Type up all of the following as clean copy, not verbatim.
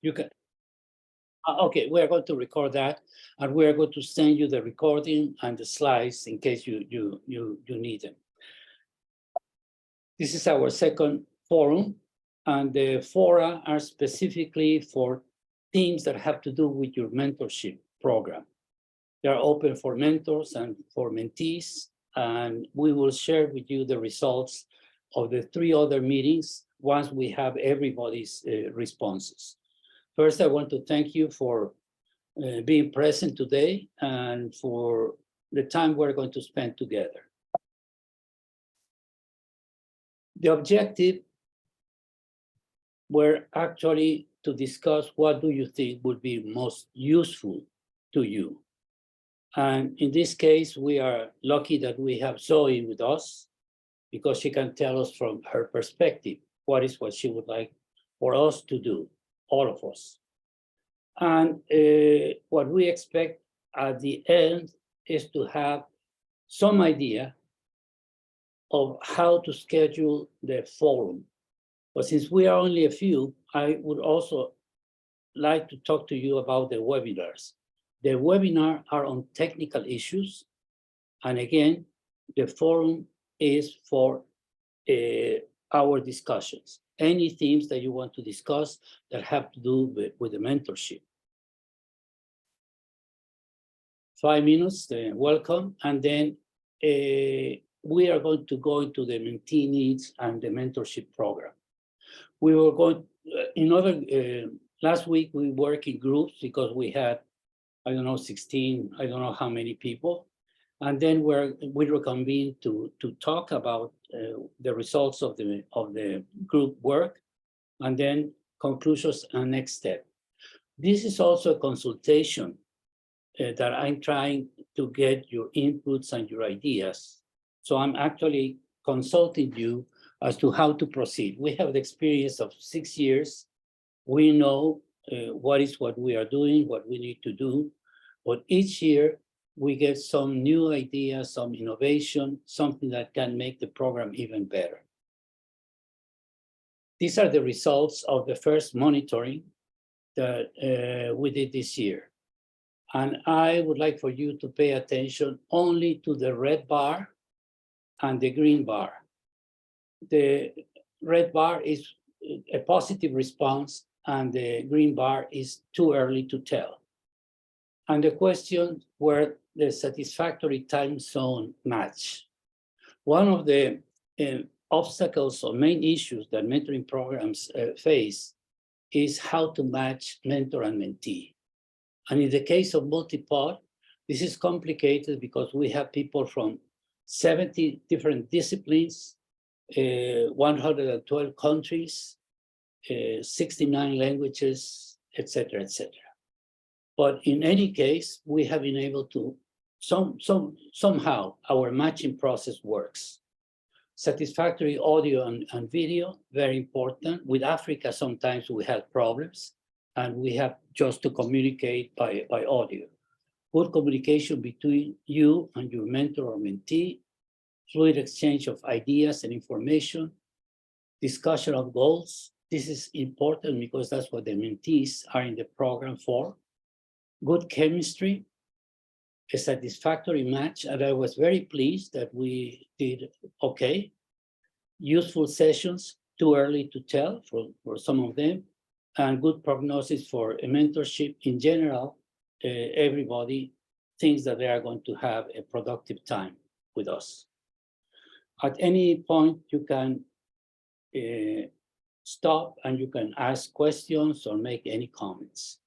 You can. Okay, we are going to record that, and we are going to send you the recording and the slides in case you need them. This is our second forum, and the fora are specifically for themes that have to do with your mentorship program. They are open for mentors and for mentees, and we will share with you the results of the 3 other meetings once we have everybody's responses. First, I want to thank you for being present today and for the time we're going to spend together. The objective were actually to discuss what do you think would be most useful to you. And in this case, we are lucky that we have Zoe with us because she can tell us from her perspective what she would like for us to do, all of us. And what we expect at the end is to have some idea of how to schedule the forum. But since we are only a few, I would also like to talk to you about the webinars. The webinars are on technical issues. And again, the forum is for our discussions. Any themes that you want to discuss that have to do with the mentorship. 5 minutes, welcome. And then we are going to go into the mentee needs and the mentorship program. We were going, last week we worked in groups because we had, 16, I don't know how many people. And then we reconvened to talk about the results of the group work, and then conclusions and next step. This is also a consultation that I'm trying to get your inputs and your ideas. So I'm actually consulting you as to how to proceed. We have the experience of 6 years. We know what we are doing, what we need to do, but each year we get some new ideas, some innovation, something that can make the program even better. These are the results of the first monitoring that we did this year. And I would like for you to pay attention only to the red bar and the green bar. The red bar is a positive response, and the green bar is too early to tell. And the question were the satisfactory time zone match. One of the obstacles or main issues that mentoring programs face is how to match mentor and mentee. And in the case of Multipod, this is complicated because we have people from 70 different disciplines, 112 countries, 69 languages, etc., etc. But in any case, we have been able to, somehow our matching process works. Satisfactory audio and video, very important. With Africa, sometimes we have problems, and we have just to communicate by audio. Good communication between you and your mentor or mentee, fluid exchange of ideas and information, discussion of goals. This is important because that's what the mentees are in the program for. Good chemistry, a satisfactory match, and I was very pleased that we did okay. Useful sessions, too early to tell for some of them, and good prognosis for a mentorship in general. Everybody thinks that they are going to have a productive time with us. At any point, you can stop and you can ask questions or make any comments.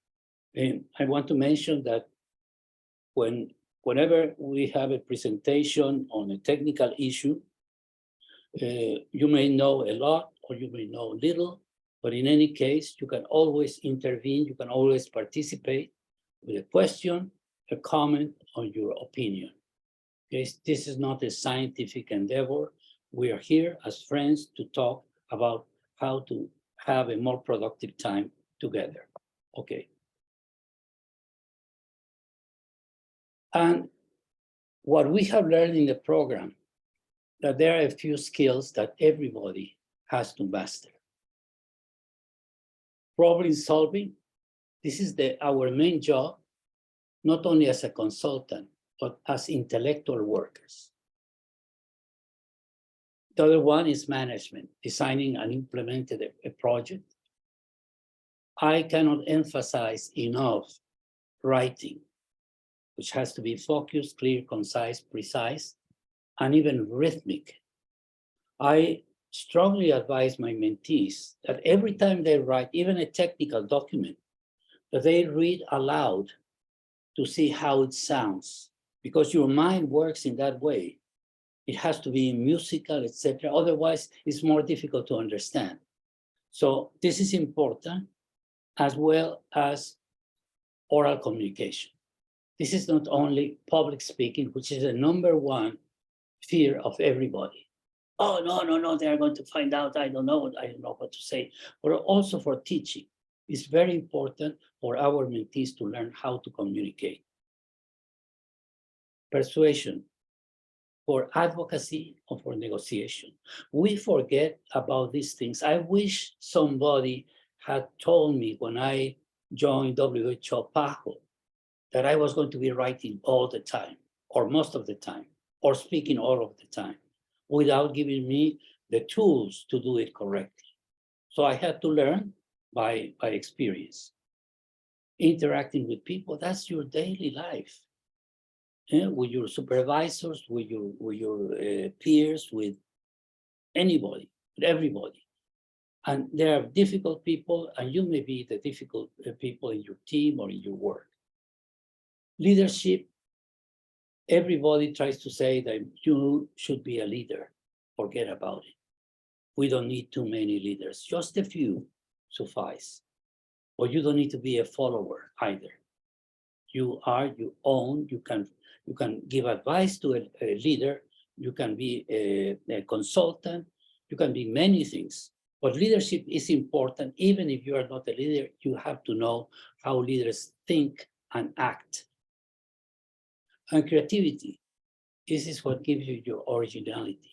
And I want to mention that whenever we have a presentation on a technical issue, you may know a lot or you may know little, but in any case, you can always intervene, you can always participate with a question, a comment, or your opinion. Okay? This is not a scientific endeavor. We are here as friends to talk about how to have a more productive time together. Okay. And what we have learned in the program, that there are a few skills that everybody has to master. Problem solving, This is our main job, not only as a consultant, but as intellectual workers. The other one is management, designing and implementing a project. I cannot emphasize enough writing, which has to be focused, clear, concise, precise, and even rhythmic. I strongly advise my mentees that every time they write, even a technical document, that they read aloud to see how it sounds, because your mind works in that way. It has to be musical, etc. Otherwise, it's more difficult to understand. So this is important, as well as oral communication. This is not only public speaking, which is the number one fear of everybody. Oh, no, they are going to find out, I don't know what to say. But also for teaching, it's very important for our mentees to learn how to communicate. Persuasion, for advocacy or for negotiation. We forget about these things. I wish somebody had told me when I joined WHO PAHO that I was going to be writing all the time, or most of the time, or speaking all of the time, without giving me the tools to do it correctly. So I had to learn by experience. Interacting with people, that's your daily life. With your supervisors, with your peers, with anybody, with everybody. And there are difficult people, and you may be the difficult people in your team or in your work. Leadership, everybody tries to say that you should be a leader. Forget about it. We don't need too many leaders, just a few suffice. Or you don't need to be a follower either. You own, you can give advice to a leader, you can be a consultant, you can be many things. But leadership is important. Even if you are not a leader, you have to know how leaders think and act. And creativity, this is what gives you your originality.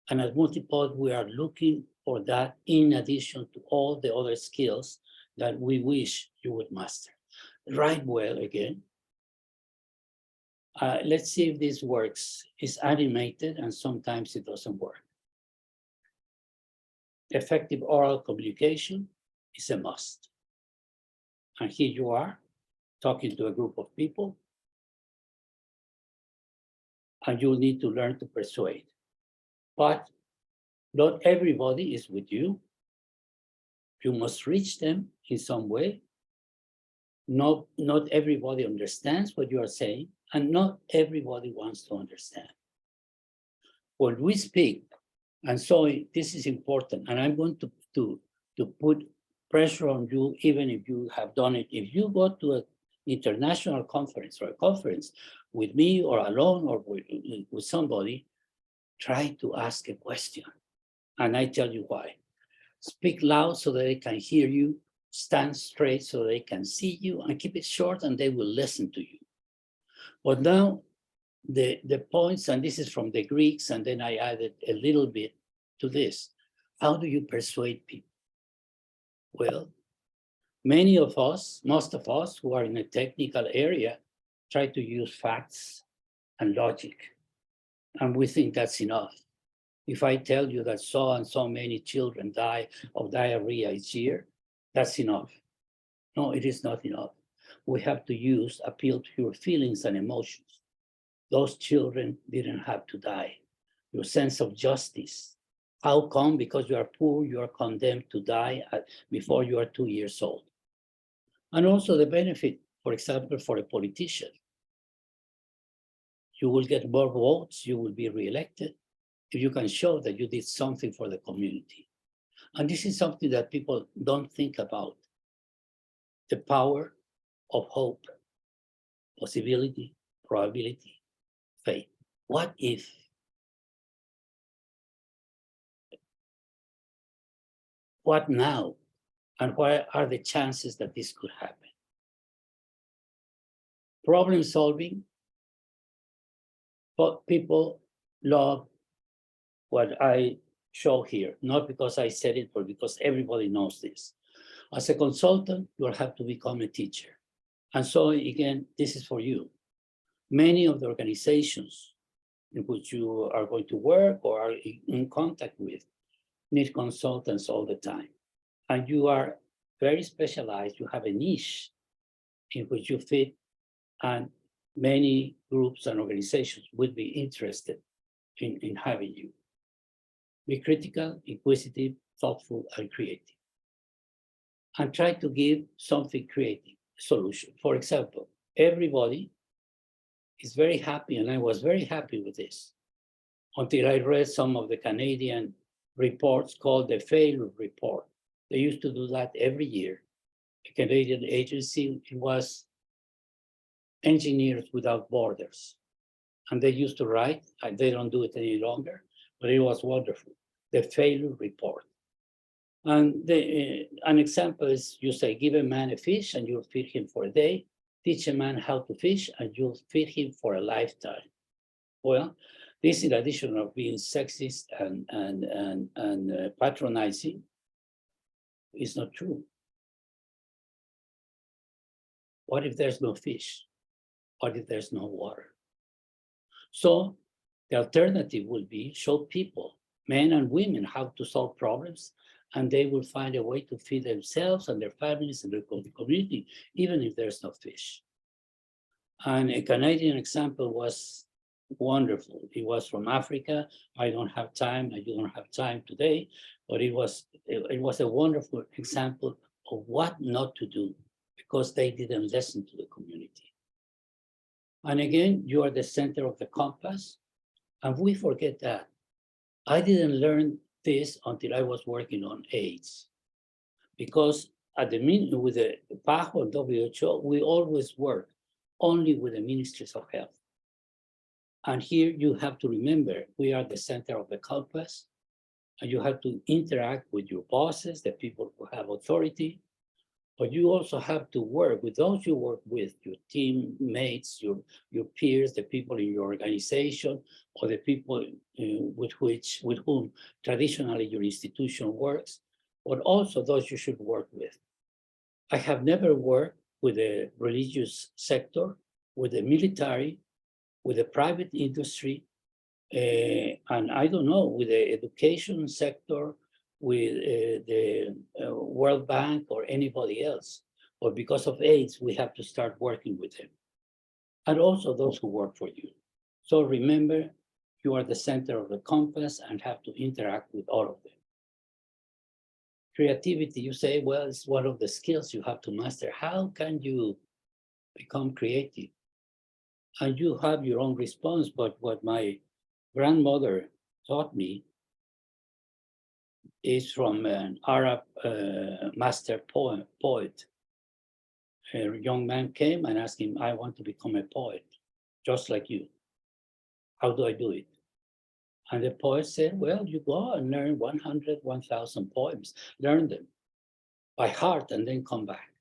And at Multipod, we are looking for that in addition to all the other skills that we wish you would master. Write well again. Let's see if this works. It's animated and sometimes it doesn't work. Effective oral communication is a must. And here you are talking to a group of people, and you'll need to learn to persuade. But not everybody is with you. You must reach them in some way. Not everybody understands what you are saying, and not everybody wants to understand. When we speak, and so this is important, and I'm going to put pressure on you, even if you have done it. If you go to an international conference or a conference with me or alone or with somebody, try to ask a question. And I tell you why. Speak loud so that they can hear you, stand straight so they can see you, and keep it short and they will listen to you. But now the points, and this is from the Greeks, and then I added a little bit to this. How do you persuade people? Well, many of us, most of us who are in a technical area, try to use facts and logic, and we think that's enough. If I tell you that so and so many children die of diarrhea each year, that's enough. No, it is not enough. We have to appeal to your feelings and emotions. Those children didn't have to die. Your sense of justice. How come? Because you are poor, you are condemned to die before you are 2 years old. And also the benefit, for example, for a politician. You will get more votes, you will be reelected if you can show that you did something for the community. And this is something that people don't think about. The power of hope, possibility, probability, faith. What if? What now? And what are the chances that this could happen? Problem solving, but people love what I show here, not because I said it, but because everybody knows this. As a consultant, you will have to become a teacher. And so again, this is for you. Many of the organizations in which you are going to work or are in contact with need consultants all the time. And you are very specialized, you have a niche in which you fit, and many groups and organizations would be interested in having you. Be critical, inquisitive, thoughtful, and creative. And try to give something creative, solution. For example, everybody is very happy, and I was very happy with this, until I read some of the Canadian reports called the Failure Report. They used to do that every year. A Canadian agency, it was Engineers Without Borders. And they used to write, and they don't do it any longer, but it was wonderful, the Failure Report. And an example is, you say, give a man a fish and you'll feed him for a day, teach a man how to fish and you'll feed him for a lifetime. Well, this, in addition of being sexist and patronizing, is not true. What if there's no fish? What if there's no water? So the alternative would be show people, men and women, how to solve problems, and they will find a way to feed themselves and their families and their community, even if there's no fish. And a Canadian example was wonderful. It was from Africa. I don't have time, and you don't have time today, but it was a wonderful example of what not to do, because they didn't listen to the community. And again, you are the center of the compass, and we forget that. I didn't learn this until I was working on AIDS, because at the minute with the PAHO and WHO, we always work only with the ministries of health. And here you have to remember, we are the center of the compass, and you have to interact with your bosses, the people who have authority, but you also have to work with those you work with, your teammates, your peers, the people in your organization, or the people with whom traditionally your institution works, but also those you should work with. I have never worked with the religious sector, with the military, with the private industry, and I don't know, with the education sector, with the World Bank or anybody else. But because of AIDS, we have to start working with them. And also those who work for you. So remember, you are the center of the compass and have to interact with all of them. Creativity, you say, well, it's one of the skills you have to master. How can you become creative? And you have your own response, but what my grandmother taught me is from an Arab master poet. A young man came and asked him, I want to become a poet, just like you. How do I do it? And the poet said, well, you go and learn 100, 1,000 poems, learn them by heart and then come back.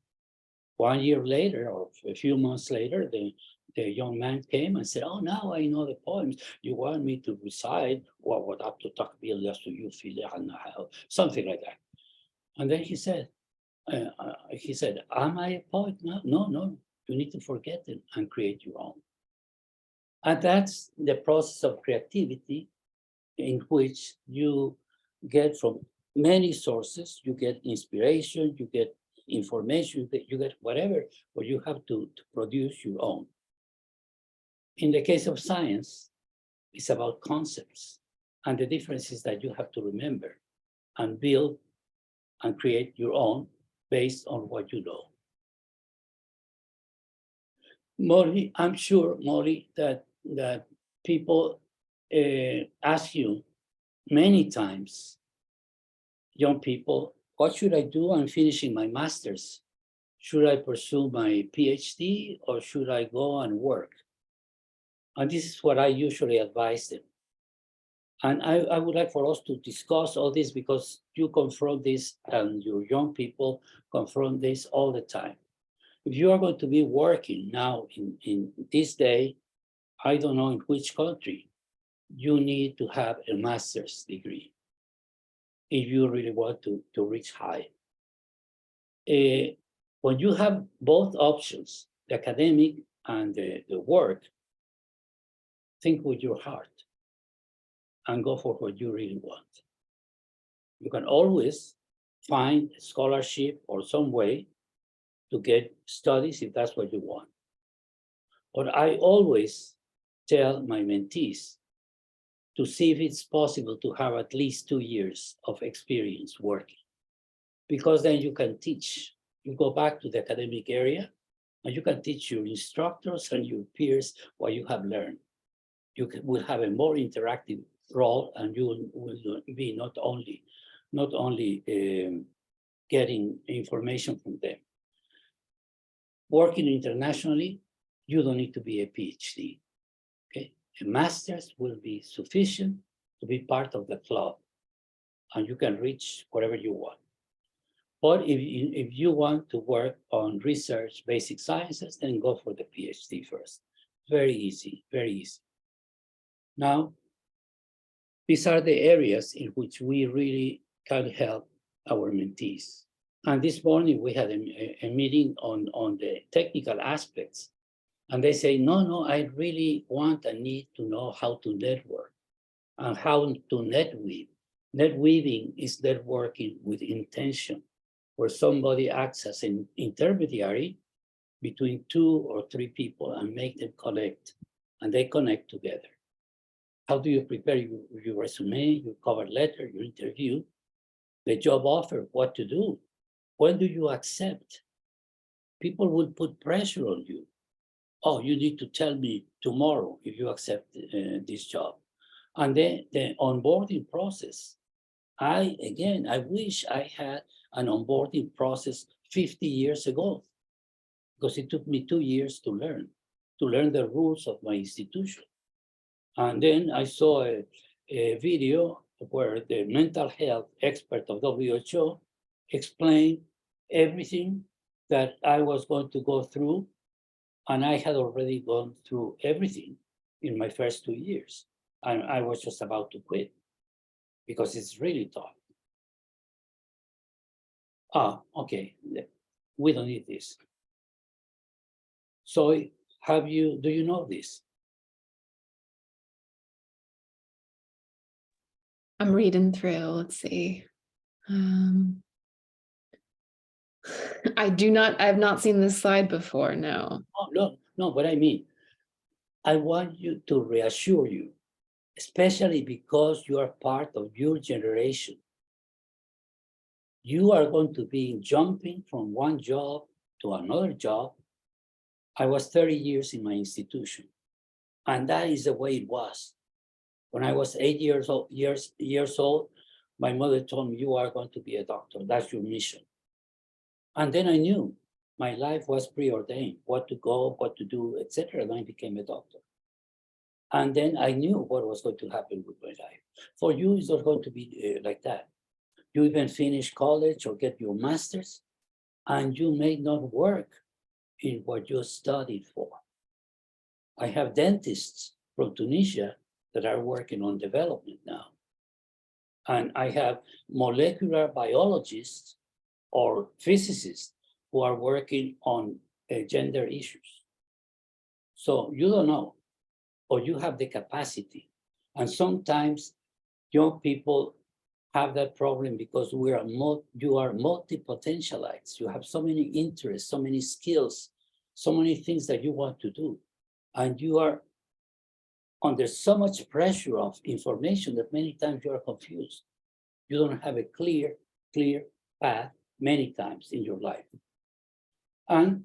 1 year later, or a few months later, the young man came and said, oh, now I know the poems. You want me to recite what up to takbir, you feel something like that. And then he said, am I a poet? No, you need to forget it and create your own. And that's the process of creativity, in which you get from many sources, you get inspiration, you get information, you get whatever, but you have to produce your own. In the case of science, it's about concepts. And the difference is that you have to remember and build and create your own based on what you know. Molly, I'm sure, Molly, that people ask you many times, young people, what should I do? I'm finishing my master's. Should I pursue my PhD or should I go and work? And this is what I usually advise them. And I would like for us to discuss all this, because you confront this and your young people confront this all the time. If you are going to be working now in this day, I don't know in which country, you need to have a master's degree if you really want to reach high. when you have both options, the academic and the work, think with your heart and go for what you really want. You can always find a scholarship or some way to get studies if that's what you want. But I always tell my mentees to see if it's possible to have at least 2 years of experience working, because then you can teach. You go back to the academic area and you can teach your instructors and your peers what you have learned. You will have a more interactive role, and you will be not only getting information from them. Working internationally, you don't need to be a PhD. Okay, a master's will be sufficient to be part of the club, and you can reach whatever you want. But if you want to work on research, basic sciences, then go for the PhD first. Very easy, very easy. Now, these are the areas in which we really can help our mentees. And this morning we had a meeting on the technical aspects. And they say, no, I really want and need to know how to network and how to netweave. Netweaving is networking with intention, where somebody acts as an intermediary between 2 or 3 people and make them connect, and they connect together. How do you prepare your resume, your cover letter, your interview, the job offer, what to do? When do you accept? People will put pressure on you. Oh, you need to tell me tomorrow if you accept this job. And then the onboarding process. I wish I had an onboarding process 50 years ago, because it took me 2 years to learn the rules of my institution. And then I saw a video where the mental health expert of WHO explained everything that I was going to go through, and I had already gone through everything in my first 2 years. And I was just about to quit because it's really tough. Okay, we don't need this. So do you know this? I'm reading through, let's see. I have not seen this slide before, no. Oh, no, but I mean, I want you to reassure you, especially because you are part of your generation. You are going to be jumping from one job to another job. I was 30 years in my institution, and that is the way it was. When I was 8 years old, my mother told me, you are going to be a doctor. That's your mission. And then I knew my life was preordained, what to go, what to do, etc. And I became a doctor. And then I knew what was going to happen with my life. For you, it's not going to be like that. You even finish college or get your master's, and you may not work in what you studied for. I have dentists from Tunisia that are working on development now. And I have molecular biologists or physicists who are working on gender issues. So you don't know, or you have the capacity. And sometimes young people have that problem because you are multi-potentialites. You have so many interests, so many skills, so many things that you want to do. And you are under so much pressure of information that many times you are confused. You don't have a clear path many times in your life. And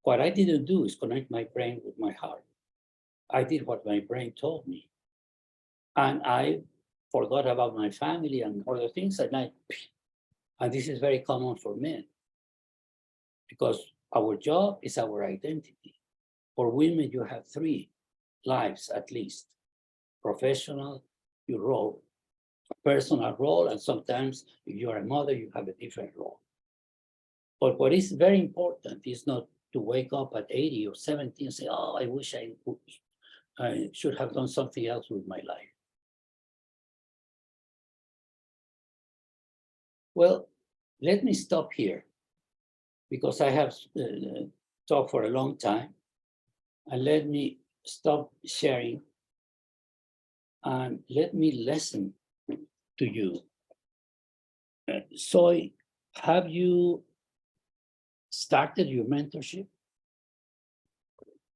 what I didn't do is connect my brain with my heart. I did what my brain told me. And I forgot about my family and other things, and this is very common for men, because our job is our identity. For women, you have 3 lives at least: professional, your role, personal role, and sometimes if you are a mother, you have a different role. But what is very important is not to wake up at 80 or 70 and say, oh, I wish I should have done something else with my life. Well, let me stop here because I have talked for a long time. And let me stop sharing and let me listen to you. Soy, have you started your mentorship?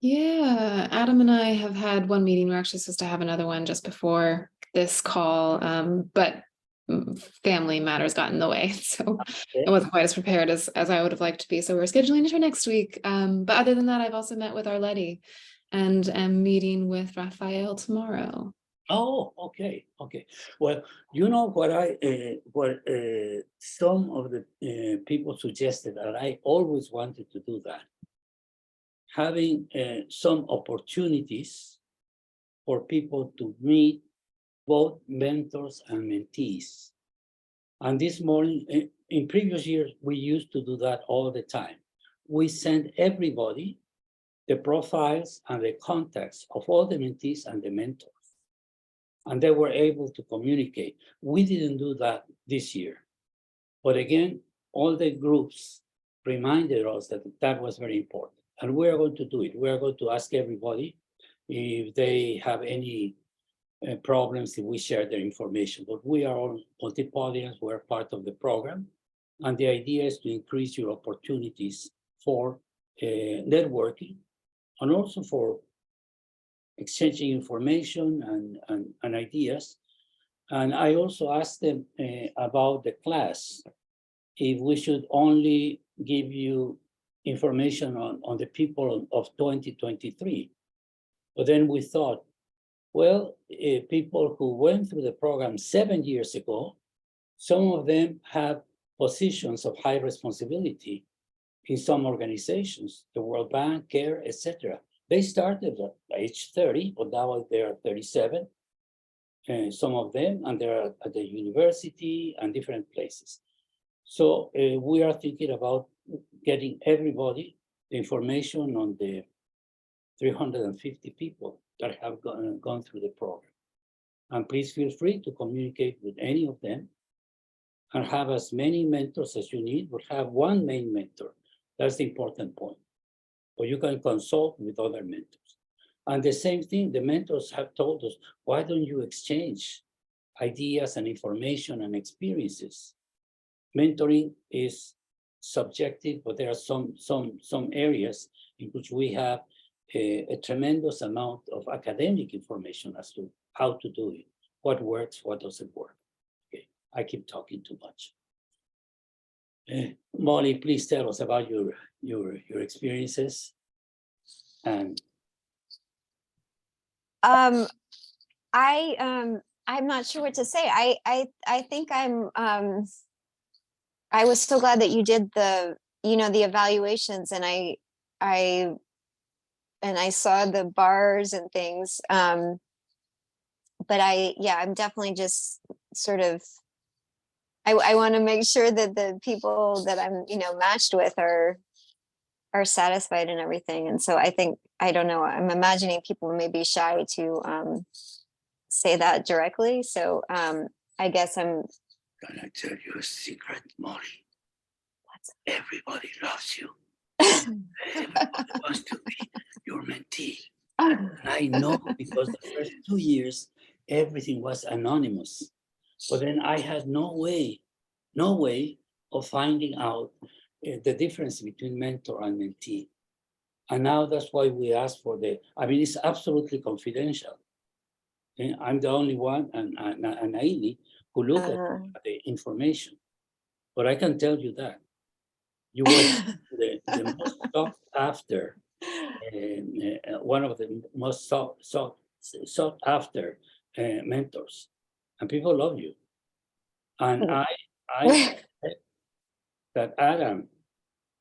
Yeah, Adam and I have had one meeting. We're actually supposed to have another one just before this call, but family matters got in the way, so I wasn't quite as prepared as I would have liked to be. So we're scheduling it for next week. But other than that, I've also met with Arleti and am meeting with Raphael tomorrow. Oh, okay, okay. Well, you know what some of the people suggested, and I always wanted to do that. Having some opportunities for people to meet both mentors and mentees. And this morning, in previous years, we used to do that all the time. We sent everybody the profiles and the contacts of all the mentees and the mentors. And they were able to communicate. We didn't do that this year. But again, all the groups reminded us that that was very important. And we're going to do it. We're going to ask everybody if they have any problems, if we share their information. But we are all multipodians, we're part of the program. And the idea is to increase your opportunities for networking and also for exchanging information and ideas. And I also asked them about the class, if we should only give you information on the people of 2023. But then we thought, well, people who went through the program 7 years ago, some of them have positions of high responsibility in some organizations, the World Bank, CARE, etc. They started at age 30, but now they are 37, some of them, and they're at the university and different places. So we are thinking about getting everybody the information on the 350 people that have gone through the program. And please feel free to communicate with any of them and have as many mentors as you need, but have one main mentor. That's the important point. Or you can consult with other mentors. And the same thing, the mentors have told us, why don't you exchange ideas and information and experiences? Mentoring is subjective, but there are some areas in which we have a tremendous amount of academic information as to how to do it, what works, what doesn't work. Okay, I keep talking too much. Molly, please tell us about your experiences. And I'm not sure what to say. I think I was so glad that you did the evaluations, and I saw the bars and things. But I'm definitely just sort of, I want to make sure that the people that I'm, matched with are satisfied and everything. And so I think, I don't know, I'm imagining people may be shy to say that directly. So I guess I'm. Can I tell you a secret, Molly? Everybody loves you. Everybody wants to be your mentee. And I know, because the first 2 years, everything was anonymous. But then I had no way of finding out the difference between mentor and mentee. And now that's why we ask for it's absolutely confidential. And I'm the only one, and Aili, who look at the information. But I can tell you that you were the most sought after, one of the most sought after mentors, and people love you. And I expect that Adam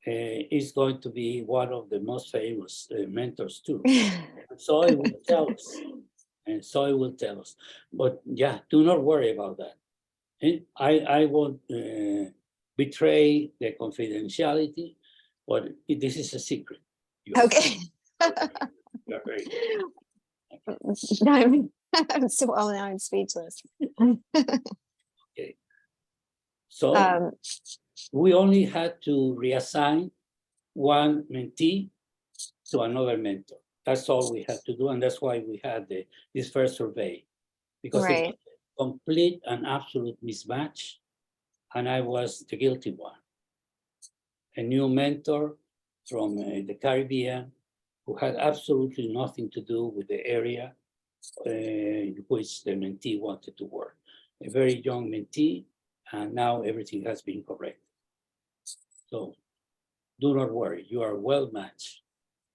is going to be one of the most famous mentors too. So I will tell us, and so I will tell us. But yeah, do not worry about that. And I won't betray the confidentiality, but this is a secret. Okay. You're very I'm so well, now I'm speechless. okay. So we only had to reassign one mentee to another mentor. That's all we had to do, and that's why we had this first survey, because it was Right. a complete and absolute mismatch, and I was the guilty one. A new mentor from the Caribbean who had absolutely nothing to do with the area in which the mentee wanted to work. A very young mentee, and now everything has been corrected. So do not worry, you are well matched.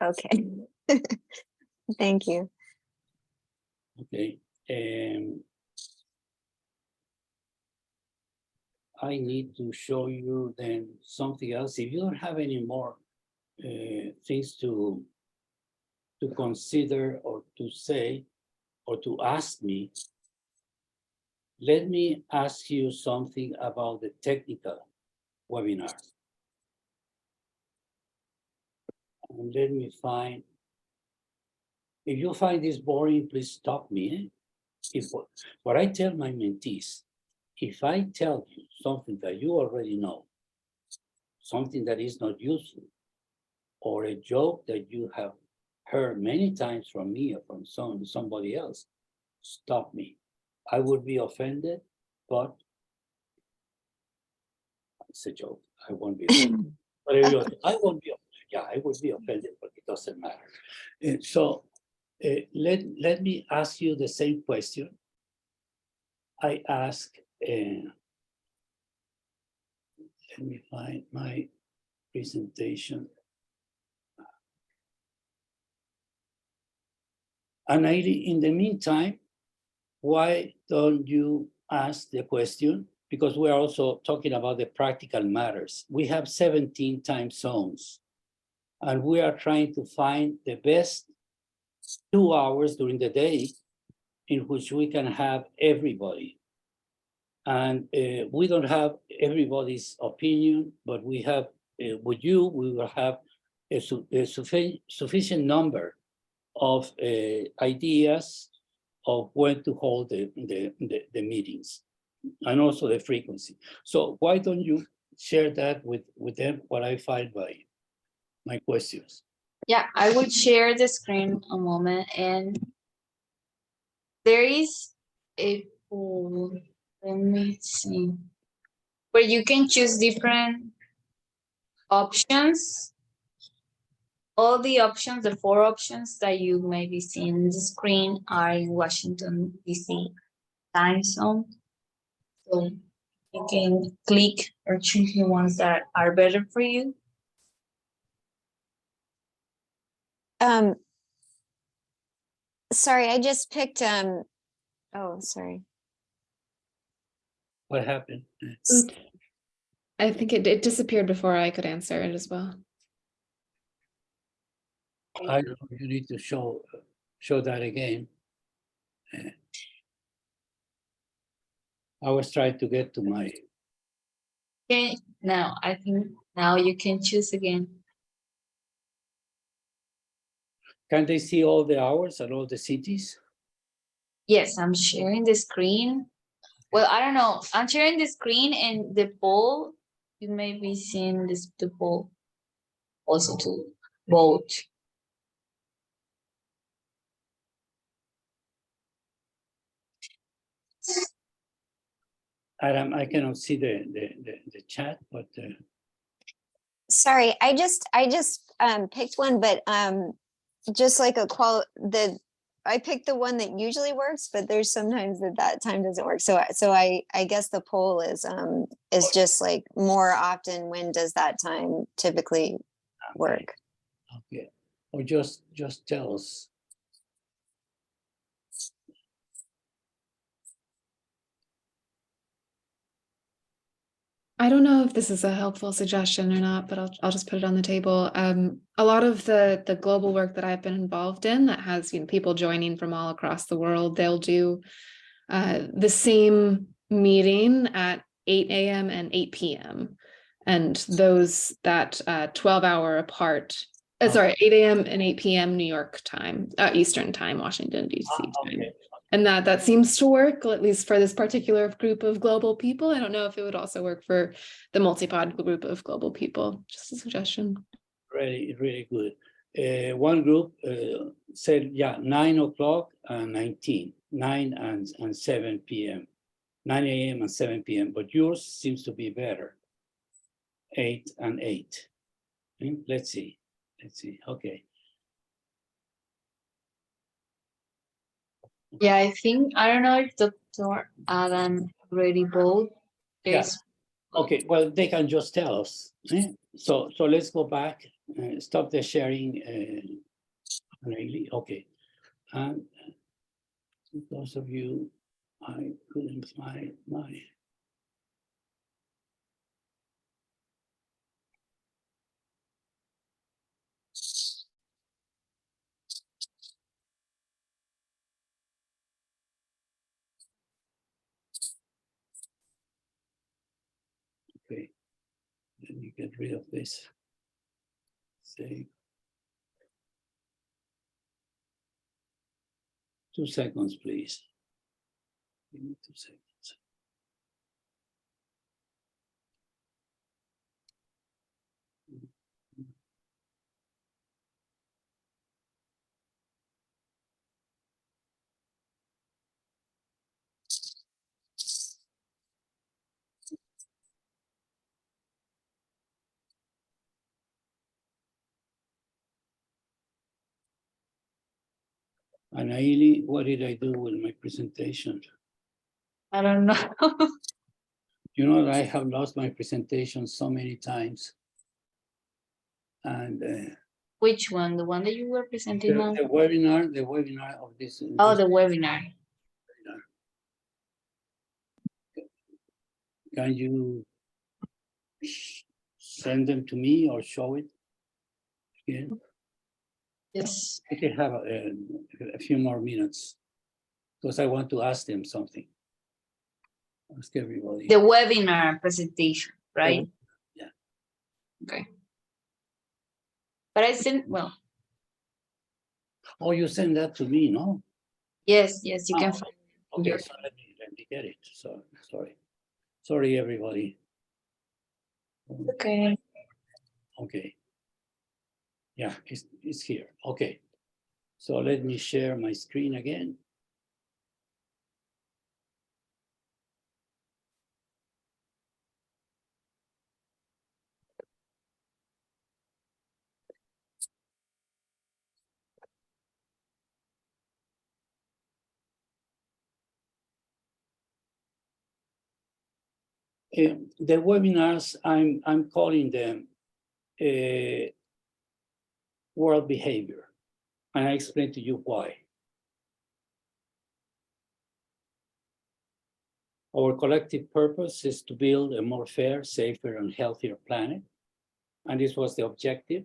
Okay. Thank you. Okay. I need to show you then something else. If you don't have any more things to consider or to say or to ask me, let me ask you something about the technical webinar. And let me find, if you find this boring, please stop me. If what I tell my mentees, if I tell you something that you already know, something that is not useful, or a joke that you have heard many times from me or from somebody else, stop me. I would be offended, but it's a joke. I won't be offended. But I won't be offended. Yeah, I would be offended, but it doesn't matter. So let me ask you the same question I ask. Let me find my presentation. And in the meantime, why don't you ask the question? Because we're also talking about the practical matters. We have 17 time zones, and we are trying to find the best 2 hours during the day in which we can have everybody. And we don't have everybody's opinion, but we have, with you, we will have a sufficient number of ideas of when to hold the meetings, and also the frequency. So why don't you share that with them, what I find by my questions? Yeah, I would share the screen a moment, and there is a poll, let me see, where you can choose different options. All the options, the 4 options that you may be seeing on the screen are in Washington, D.C. time zone. So you can click or choose the ones that are better for you. Sorry, I just picked, oh, sorry. What happened? I think it disappeared before I could answer it as well. I don't know, you need to show that again. I was trying to get to my, Okay, now I think now you can choose again. can they see all the hours and all the cities? Yes, I'm sharing the screen. Well, I don't know. I'm sharing the screen and the poll. You may be seeing the poll also to vote. Adam, I cannot see the chat, but Sorry, I just picked one, but just like I picked the one that usually works, but there's sometimes that time doesn't work. So I guess the poll is just like more often, when does that time typically work? okay. Or just tell us. I don't know if this is a helpful suggestion or not, but I'll just put it on the table. A lot of the global work that I've been involved in that has, you know, people joining from all across the world, they'll do the same meeting at 8 a.m. and 8 p.m. And those that 12-hour apart, sorry, 8 a.m. and 8 p.m. New York time, Eastern time, Washington, D.C. time. Okay. And that seems to work, at least for this particular group of global people. I don't know if it would also work for the multi-pod group of global people. Just a suggestion. really, really good. One group said, yeah, 9 o'clock and 19, 9 and 7 p.m., 9 a.m. and 7 p.m., but yours seems to be better, 8 and 8. Let's see, okay. Yeah, I think, I don't know if Dr. Adam already voted. Yeah. There's Okay, well, they can just tell us. So let's go back, stop the sharing. Really, okay. And those of you, I couldn't find my. Okay, let me get rid of this. Say 2 seconds, please. Give me 2 seconds. And Ailey, what did I do with my presentation? I don't know. You know that I have lost my presentation so many times. And Which one? The one that you were presenting now? the webinar of this. Oh, this the webinar. webinar. Can you send them to me or show it again? Yes. I can have a few more minutes because I want to ask them something. Ask everybody. The webinar presentation, right? Yeah. Okay. But I sent, well, Oh, you send that to me, no? yes, you can Oh, find Okay, your- so let me get it. So sorry, everybody. Okay. Okay. Yeah, it's here. Okay. So let me share my screen again. The webinars, I'm calling them world behavior, and I explain to you why. Our collective purpose is to build a more fair, safer, and healthier planet. And this was the objective,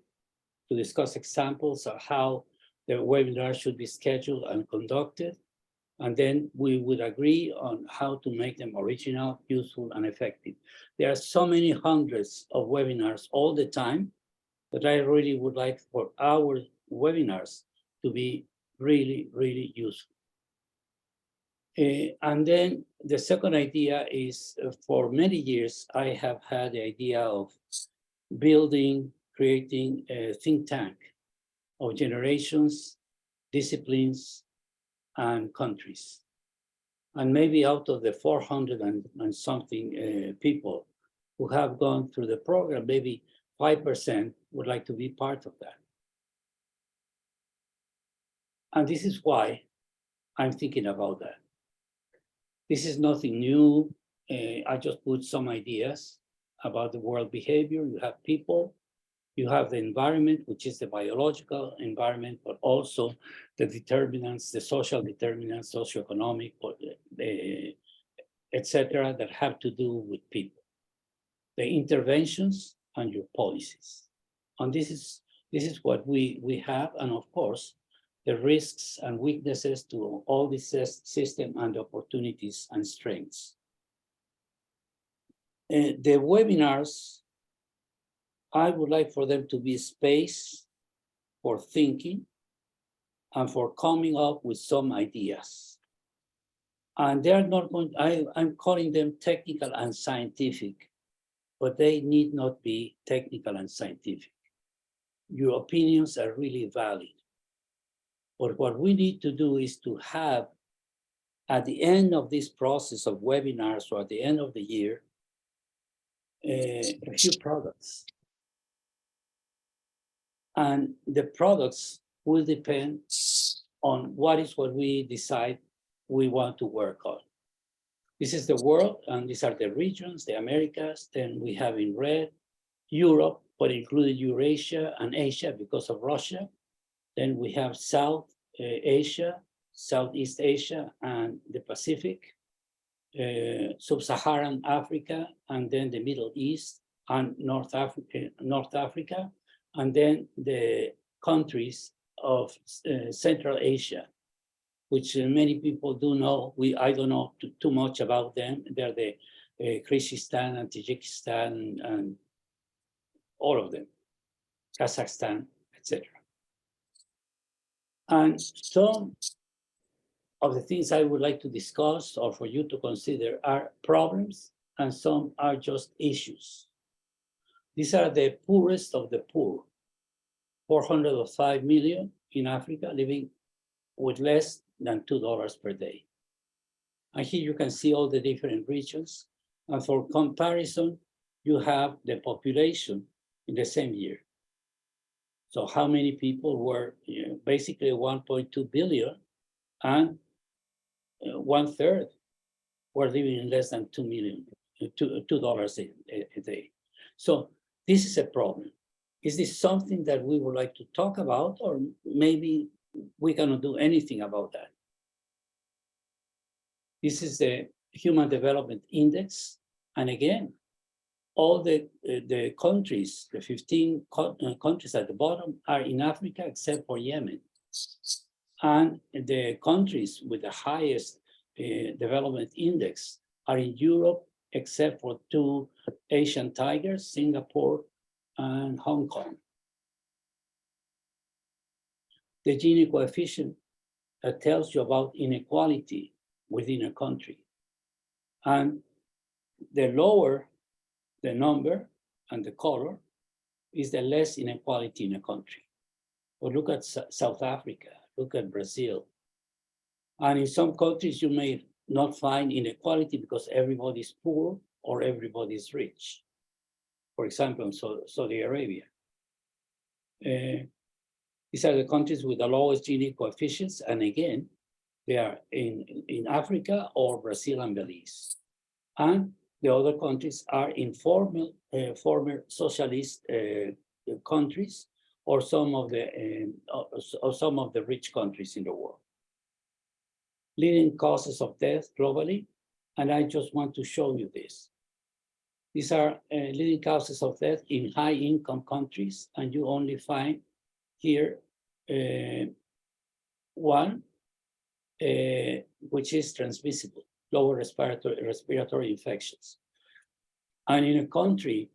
to discuss examples of how the webinar should be scheduled and conducted. And then we would agree on how to make them original, useful, and effective. There are so many hundreds of webinars all the time that I really would like for our webinars to be really, really useful. And then the second idea is for many years, I have had the idea of creating a think tank of generations, disciplines, and countries. And maybe out of the 400 and something people who have gone through the program, maybe 5% would like to be part of that. And this is why I'm thinking about that. This is nothing new. I just put some ideas about the world behavior. You have people, you have the environment, which is the biological environment, but also the determinants, the social determinants, socioeconomic, etc., that have to do with people. The interventions and your policies. And this is what we have, and of course, the risks and weaknesses to all this system and opportunities and strengths. The webinars, I would like for them to be space for thinking and for coming up with some ideas. And they're not going, I'm calling them technical and scientific, but they need not be technical and scientific. your opinions are really valid. But what we need to do is to have, at the end of this process of webinars or at the end of the year, a few products. And the products will depend on what we decide we want to work on. This is the world, and these are the regions, the Americas. Then we have in red Europe, but included Eurasia and Asia because of Russia. Then we have South Asia, Southeast Asia, and the Pacific, Sub-Saharan Africa, and then the Middle East and North Africa, and then the countries of Central Asia, which many people do know. I don't know too much about them. They're the Kyrgyzstan and Tajikistan and all of them, Kazakhstan, etc. And some of the things I would like to discuss or for you to consider are problems, and some are just issues. These are the poorest of the poor, 405 million in Africa living with less than $2 per day. And here you can see all the different regions. And for comparison, you have the population in the same year. So how many people were basically 1.2 billion, and 1/3 were living in less than $2 a day. So this is a problem. Is this something that we would like to talk about, or maybe we cannot do anything about that? This is the Human Development Index. And again, all the countries, the 15 countries at the bottom are in Africa except for Yemen. And the countries with the highest development index are in Europe, except for 2 Asian tigers, Singapore and Hong Kong. The Gini coefficient tells you about inequality within a country. And the lower the number and the color is the less inequality in a country. But look at South Africa, look at Brazil. And in some countries, you may not find inequality because everybody's poor or everybody's rich. For example, in Saudi Arabia. These are the countries with the lowest Gini coefficients. And again, they are in Africa or Brazil and Belize. And the other countries are in former socialist countries, or some of the rich countries in the world. Leading causes of death globally, and I just want to show you this. These are leading causes of death in high-income countries, and you only find here one, which is transmissible, lower respiratory infections. And in a country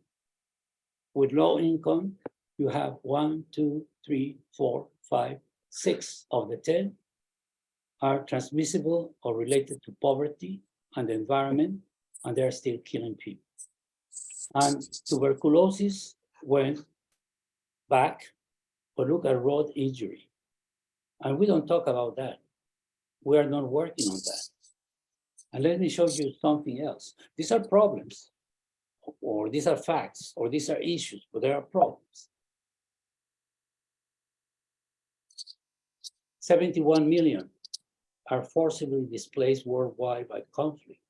with low income, you have 1, 2, 3, 4, 5, 6 of the 10 are transmissible or related to poverty and the environment, and they're still killing people. And tuberculosis went back, but look at road injury. And we don't talk about that. We are not working on that. And let me show you something else. These are problems, or these are facts, or these are issues, but there are problems. 71 million are forcibly displaced worldwide by conflict.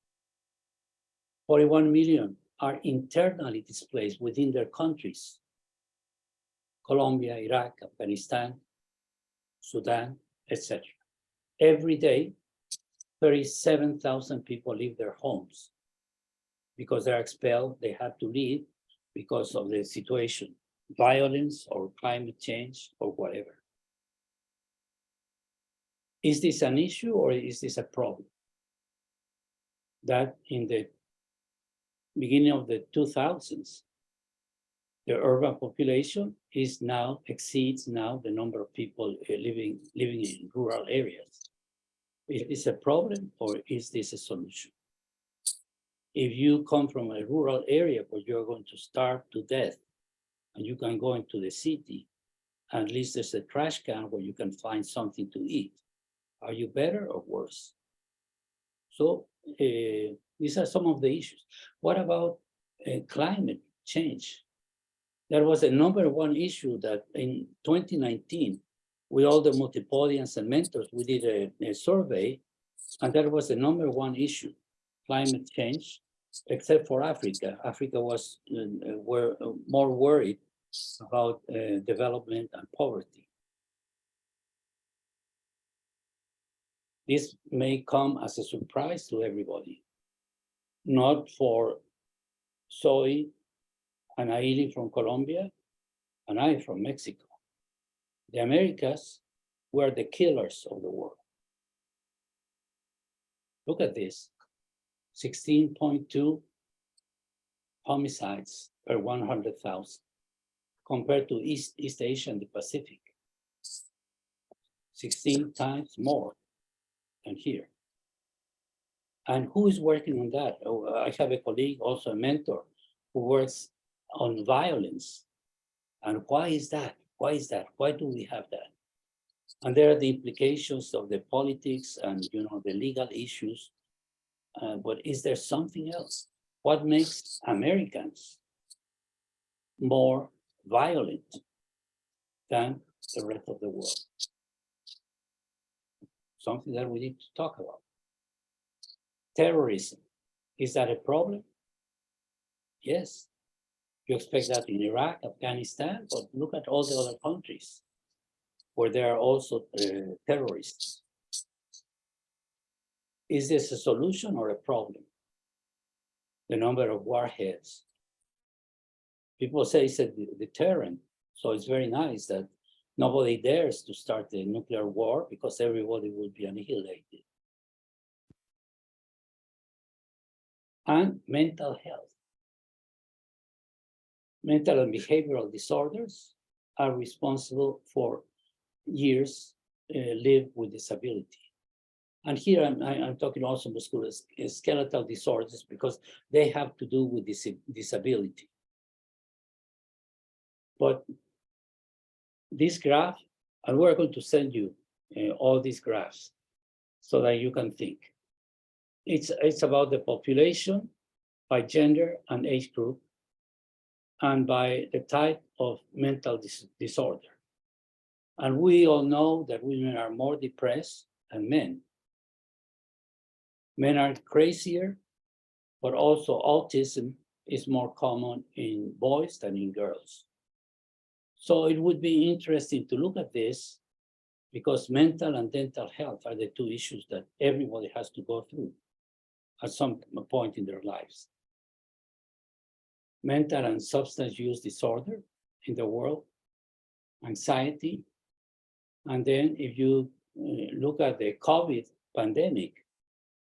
41 million are internally displaced within their countries. Colombia, Iraq, Afghanistan, Sudan, etc. Every day, 37,000 people leave their homes because they're expelled, they have to leave because of the situation, violence or climate change or whatever. Is this an issue or is this a problem? That in the beginning of the 2000s, the urban population exceeds now the number of people living in rural areas. Is this a problem or is this a solution? If you come from a rural area where you're going to starve to death and you can go into the city At least there's a trash can where you can find something to eat. Are you better or worse? So these are some of the issues. What about climate change? That was a #1 issue that in 2019, with all the multipodians and mentors, we did a survey, and that was the #1 issue, climate change, except for Africa. Africa was were more worried about development and poverty. This may come as a surprise to everybody, not for Zoe and Aili from Colombia, and I from Mexico. The Americas were the killers of the world. Look at this, 16.2 homicides per 100,000, compared to East Asia and the Pacific, 16 times more than here. And who is working on that? Oh, I have a colleague, also a mentor, who works on violence. And why is that? Why is that? Why do we have that? And there are the implications of the politics and the legal issues. But is there something else? What makes Americans more violent than the rest of the world? Something that we need to talk about. Terrorism, is that a problem? Yes. You expect that in Iraq, Afghanistan, but look at all the other countries where there are also terrorists. Is this a solution or a problem? The number of warheads. People say it's a deterrent, so it's very nice that nobody dares to start a nuclear war because everybody will be annihilated. And mental health. Mental and behavioral disorders are responsible for years lived with disability. And here I'm talking also musculoskeletal disorders because they have to do with disability. But this graph, and we're going to send you all these graphs so that you can think. It's about the population by gender and age group, and by the type of mental disorder. And we all know that women are more depressed than men. Men are crazier, but also autism is more common in boys than in girls. So it would be interesting to look at this because mental and dental health are the two issues that everybody has to go through at some point in their lives. Mental and substance use disorder in the world, anxiety. And then if you look at the COVID pandemic,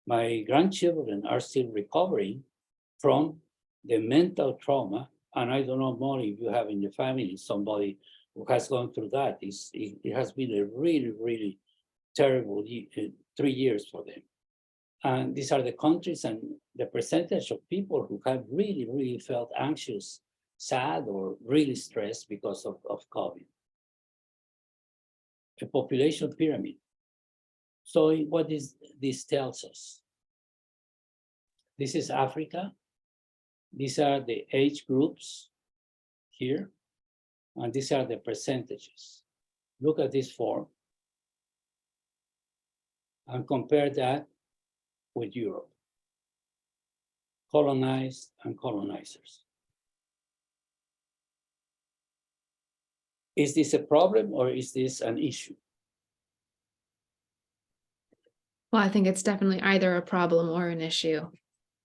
my grandchildren are still recovering from the mental trauma. And I don't know more if you have in your family somebody who has gone through that. It has been a really, really terrible 3 years for them. And these are the countries and the percentage of people who have really, really felt anxious, sad, or really stressed because of COVID. A population pyramid. So what this tells us? This is Africa. These are the age groups here, and these are the percentages. Look at this form and compare that with Europe, colonized and colonizers. Is this a problem or is this an issue? Well, I think it's definitely either a problem or an issue,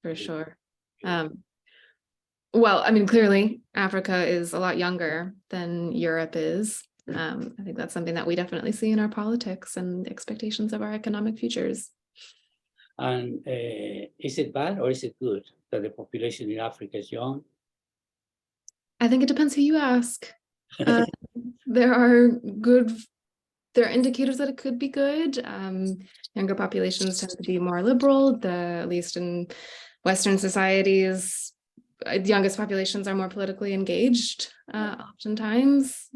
for sure. Well, I mean, clearly Africa is a lot younger than Europe is. I think that's something that we definitely see in our politics and expectations of our economic futures. And is it bad or is it good that the population in Africa is young? I think it depends who you ask. There are indicators that it could be good. Younger populations tend to be more liberal, at least in Western societies. The youngest populations are more politically engaged, oftentimes.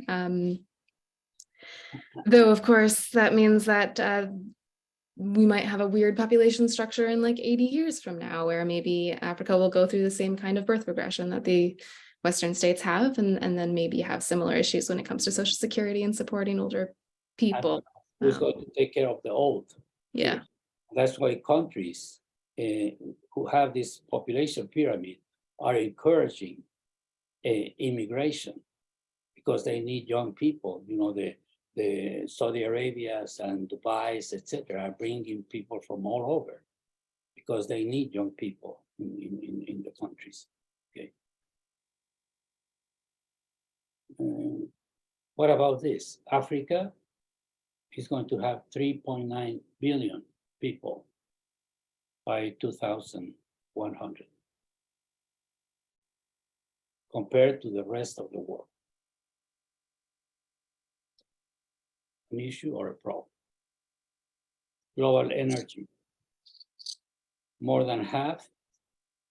Though, of course, that means that we might have a weird population structure in like 80 years from now, where maybe Africa will go through the same kind of birth regression that the Western states have, and then maybe have similar issues when it comes to Social Security and supporting older people. Who's going to take care of the old? Yeah. That's why countries who have this population pyramid are encouraging immigration, because they need young people. You know, the Saudi Arabias and Dubai's, etc., are bringing people from all over because they need young people in the countries. Okay. What about this? Africa is going to have 3.9 billion people by 2100, compared to the rest of the world. An issue or a problem? Global energy, more than half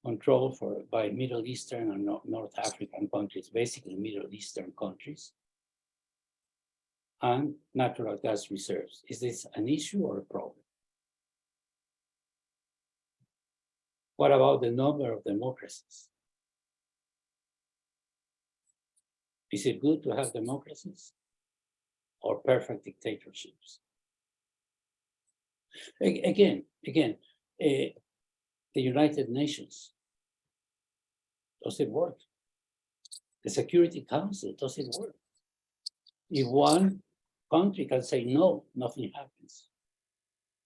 controlled by Middle Eastern and North African countries, basically Middle Eastern countries, and natural gas reserves. Is this an issue or a problem? What about the number of democracies? Is it good to have democracies or perfect dictatorships? Again, the United Nations, does it work? The Security Council, does it work? If one country can say no, nothing happens.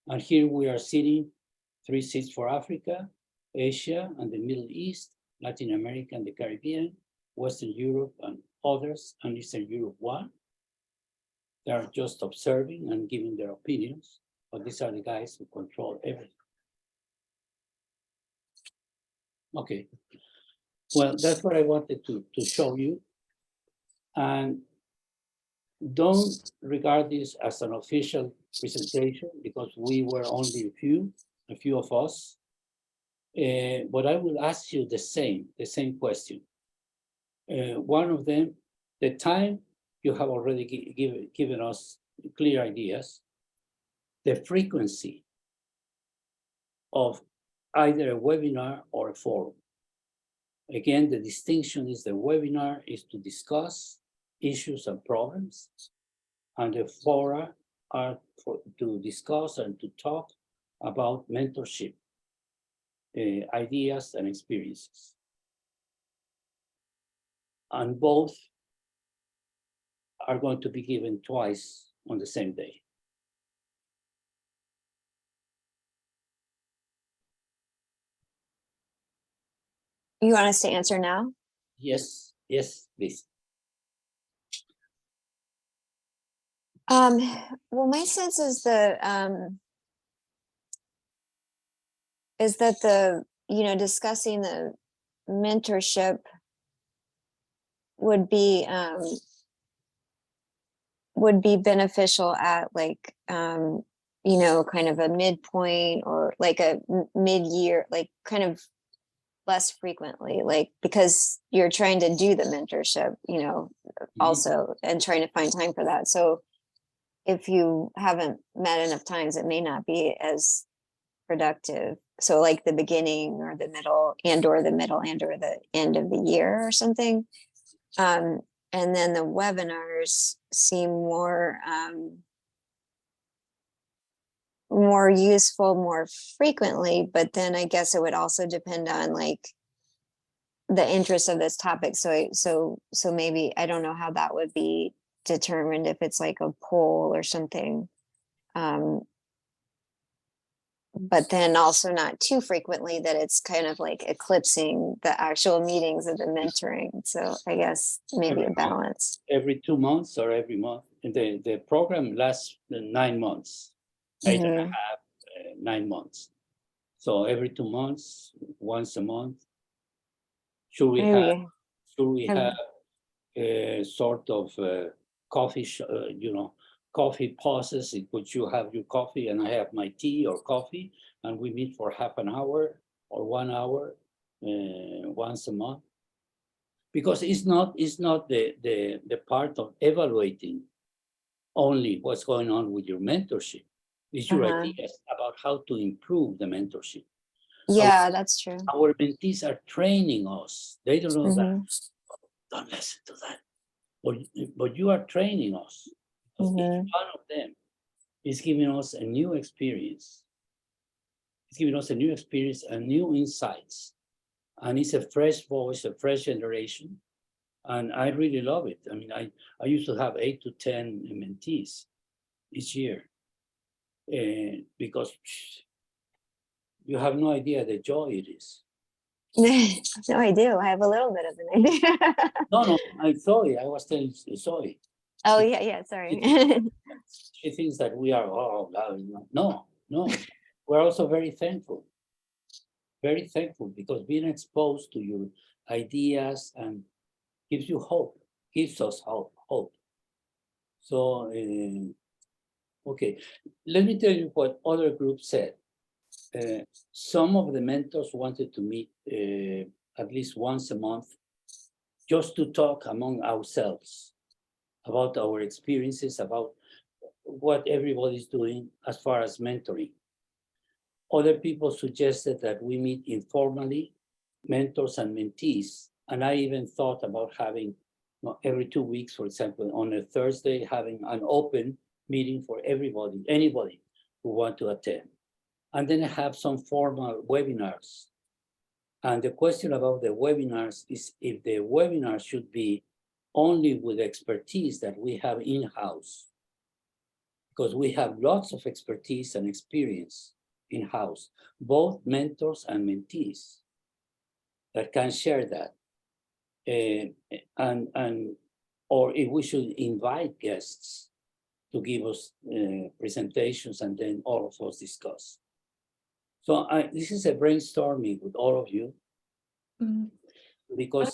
And here we are sitting, 3 seats for Africa, Asia and the Middle East, Latin America and the Caribbean, Western Europe and others, and Eastern Europe 1. They are just observing and giving their opinions, but these are the guys who control everything. Okay, well, that's what I wanted to show you. And don't regard this as an official presentation, because we were only a few of us. But I will ask you the same question. One of them, the time you have already given us clear ideas, the frequency of either a webinar or a forum. Again, the distinction is the webinar is to discuss issues and problems, and the fora are to discuss and to talk about mentorship, ideas and experiences. And both are going to be given twice on the same day. You want us to answer now? Yes, please. Well, my sense is that discussing the mentorship would be beneficial at like kind of a midpoint, or like a mid-year, like kind of less frequently, like, because you're trying to do the mentorship, also, and trying to find time for that. So if you haven't met enough times, it may not be as productive. So like the beginning or the middle and or the end of the year or something. And then the webinars seem more useful more frequently, but then I guess it would also depend on like the interest of this topic. So maybe, I don't know how that would be determined, if it's like a poll or something. But then also not too frequently that it's kind of like eclipsing the actual meetings of the mentoring. So I guess maybe a balance. Every 2 months or every month. And the program lasts 9 months, 8.5, 9 months. So every 2 months, once a month. Should we have a sort of coffee, coffee pauses in which you have your coffee and I have my tea or coffee, and we meet for half an hour or 1 hour once a month? Because it's not the part of evaluating only what's going on with your mentorship. It's your Uh-huh. ideas about how to improve the mentorship. Yeah, that's true. Our mentees are training us. They don't know that. Mhm, Don't listen to that. But you are training us. Because each mhm. one of them is giving us a new experience. It's giving us a new experience and new insights. And it's a fresh voice, a fresh generation. And I really love it. I mean, I used to have 8 to 10 mentees each year. Because you have no idea the joy it is. No, I do. I have a little bit of an idea. No, Zoe, I was telling Zoe. Oh, yeah, sorry. She thinks that we are, oh, no. We're also very thankful because being exposed to your ideas and gives you hope, gives us hope. So, okay, let me tell you what other groups said. Some of the mentors wanted to meet at least once a month just to talk among ourselves about our experiences, about what everybody's doing as far as mentoring. Other people suggested that we meet informally, mentors and mentees. And I even thought about having every 2 weeks, for example, on a Thursday, having an open meeting for everybody, anybody who want to attend. And then have some formal webinars. And the question about the webinars is if the webinar should be only with expertise that we have in-house, because we have lots of expertise and experience in-house, both mentors and mentees that can share that. Or if we should invite guests to give us presentations and then all of us discuss. So this is a brainstorming with all of you Mm. because,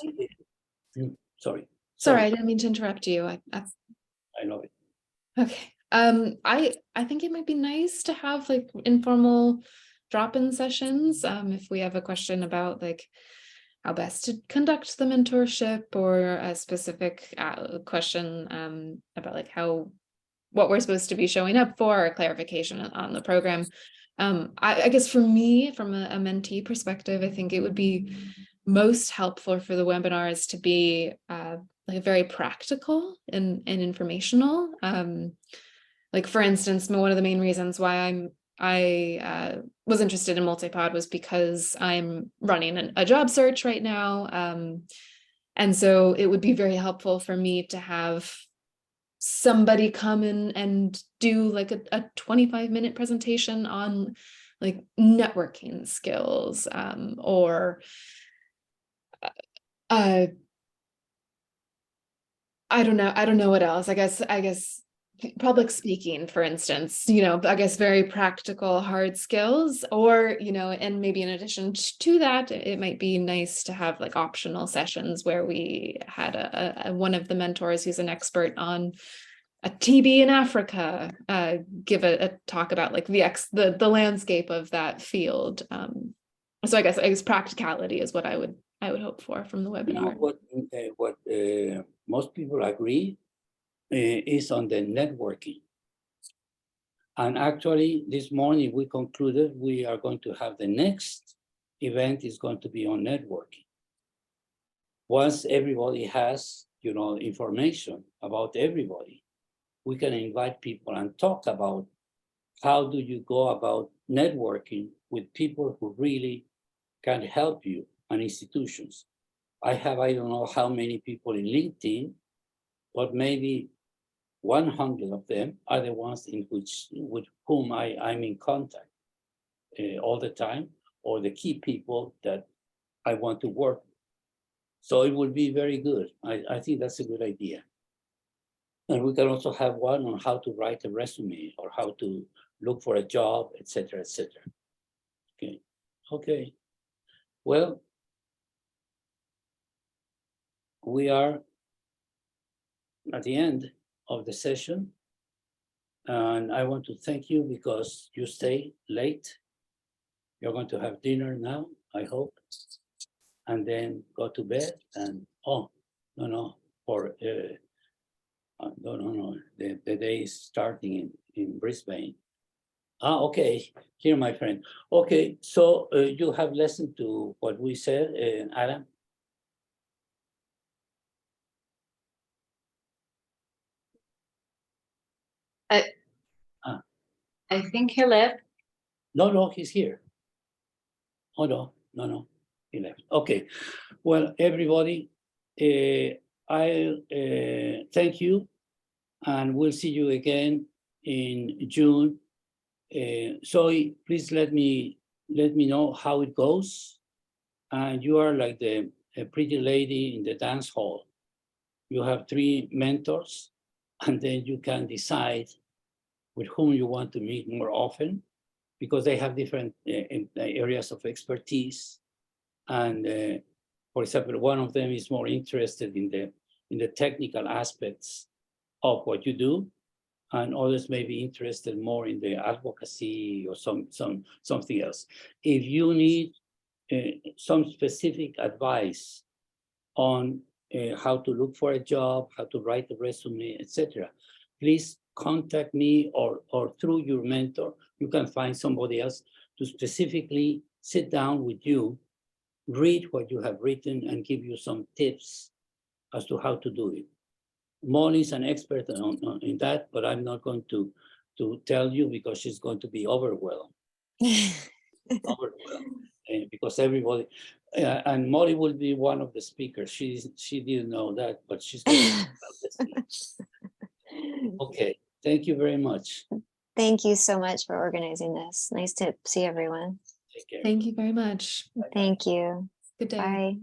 sorry. Sorry, I didn't mean to interrupt you. I love it. Okay. I think it might be nice to have like informal drop-in sessions. If we have a question about like how best to conduct the mentorship or a specific question about like what we're supposed to be showing up for, or clarification on the program. I guess for me, from a mentee perspective, I think it would be most helpful for the webinars to be like very practical and informational. Like for instance, one of the main reasons why I was interested in Multipod was because I'm running a job search right now. And so it would be very helpful for me to have somebody come in and do like a 25-minute presentation on like networking skills or I don't know what else. I guess public speaking, for instance, I guess very practical hard skills, or and maybe in addition to that, it might be nice to have like optional sessions where we had a one of the mentors who's an expert on a TB in Africa give a talk about like the landscape of that field. So I guess practicality is what I would hope for from the webinar. What most people agree is on the networking. And actually, this morning we concluded we are going to have the next event is going to be on networking. Once everybody has, information about everybody, we can invite people and talk about how do you go about networking with people who really can help you and institutions. I don't know how many people in LinkedIn, but maybe 100 of them are the ones with whom I'm in contact all the time, or the key people that I want to work with. So it would be very good. I think that's a good idea. And we can also have one on how to write a resume or how to look for a job, etc., etc. Okay. Well, we are at the end of the session. And I want to thank you because you stay late. You're going to have dinner now, I hope. And then go to bed and, for No. The day is starting in Brisbane. Okay, here, my friend. Okay, so you have listened to what we said, Adam? I think he left. No, he's here. Oh, no, he left. Okay, well, everybody, I'll thank you, and we'll see you again in June. Zoe, please let me know how it goes. And you are like the a pretty lady in the dance hall. You have 3 mentors, and then you can decide with whom you want to meet more often, because they have different areas of expertise. And for example, one of them is more interested in the technical aspects of what you do, and others may be interested more in the advocacy or something else. If you need some specific advice on how to look for a job, how to write a resume, etc., please contact me, or through your mentor, you can find somebody else to specifically sit down with you, read what you have written, and give you some tips as to how to do it. Molly is an expert in that, but I'm not going to tell you, because she's going to be overwhelmed. Because everybody, and Molly will be one of the speakers. She didn't know that, but she's going to. Okay, thank you very much. Thank you so much for organizing this. Nice to see everyone. Take care. Thank you very much. Thank you. Good day. Bye.